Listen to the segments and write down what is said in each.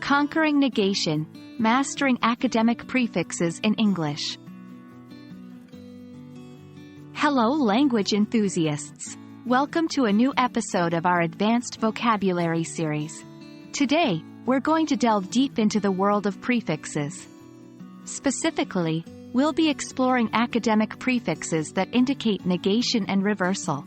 Conquering negation, mastering academic prefixes in English. Hello language enthusiasts. Welcome to a new episode of our Advanced Vocabulary series. Today, we're going to delve deep into the world of prefixes. Specifically, we'll be exploring academic prefixes that indicate negation and reversal.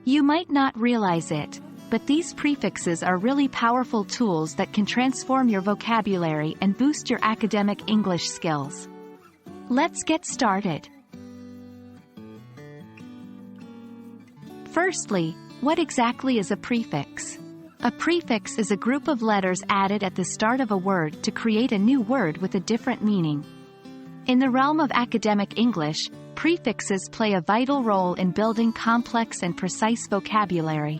You might not realize it, but these prefixes are really powerful tools that can transform your vocabulary and boost your academic English skills. Let's get started. Firstly, what exactly is a prefix? A prefix is a group of letters added at the start of a word to create a new word with a different meaning. In the realm of academic English, prefixes play a vital role in building complex and precise vocabulary.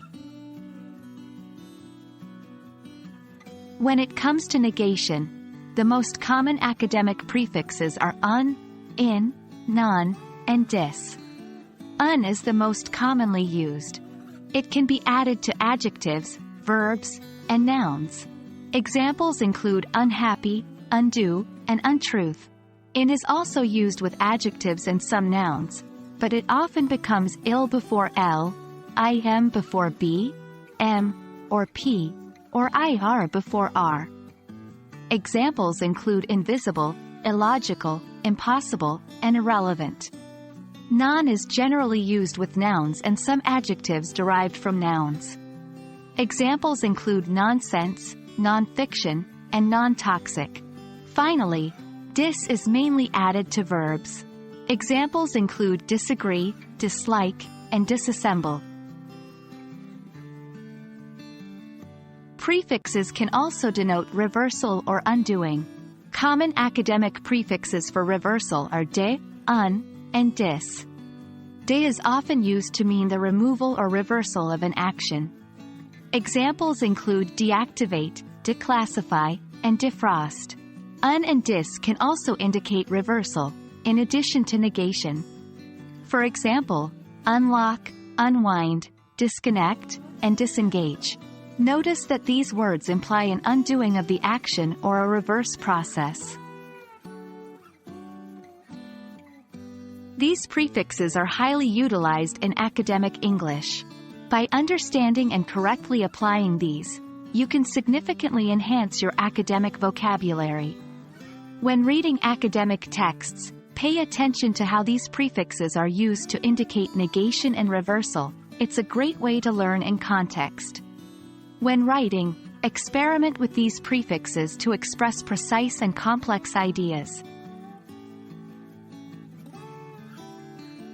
When it comes to negation, the most common academic prefixes are un, in, non, and dis. Un is the most commonly used. It can be added to adjectives, verbs, and nouns. Examples include unhappy, undue, and untruth. In is also used with adjectives and some nouns, but it often becomes ill before l, im before b, m, or p, or ir before r. Examples include invisible, illogical, impossible, and irrelevant. Non is generally used with nouns and some adjectives derived from nouns. Examples include nonsense, non-fiction, and non-toxic. Finally, dis is mainly added to verbs. Examples include disagree, dislike, and disassemble. Prefixes can also denote reversal or undoing. Common academic prefixes for reversal are de, un, and dis. De is often used to mean the removal or reversal of an action. Examples include deactivate, declassify, and defrost. Un and dis can also indicate reversal, in addition to negation. For example, unlock, unwind, disconnect, and disengage. Notice that these words imply an undoing of the action or a reverse process. These prefixes are highly utilized in academic English. By understanding and correctly applying these, you can significantly enhance your academic vocabulary. When reading academic texts, pay attention to how these prefixes are used to indicate negation and reversal. It's a great way to learn in context. When writing, experiment with these prefixes to express precise and complex ideas.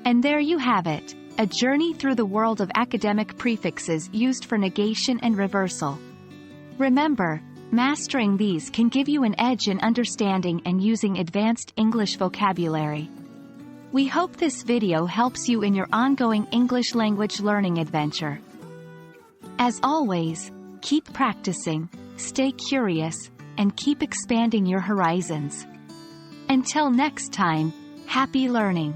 And there you have it, a journey through the world of academic prefixes used for negation and reversal. Remember, mastering these can give you an edge in understanding and using advanced English vocabulary. We hope this video helps you in your ongoing English language learning adventure. As always, keep practicing, stay curious, and keep expanding your horizons. Until next time, happy learning!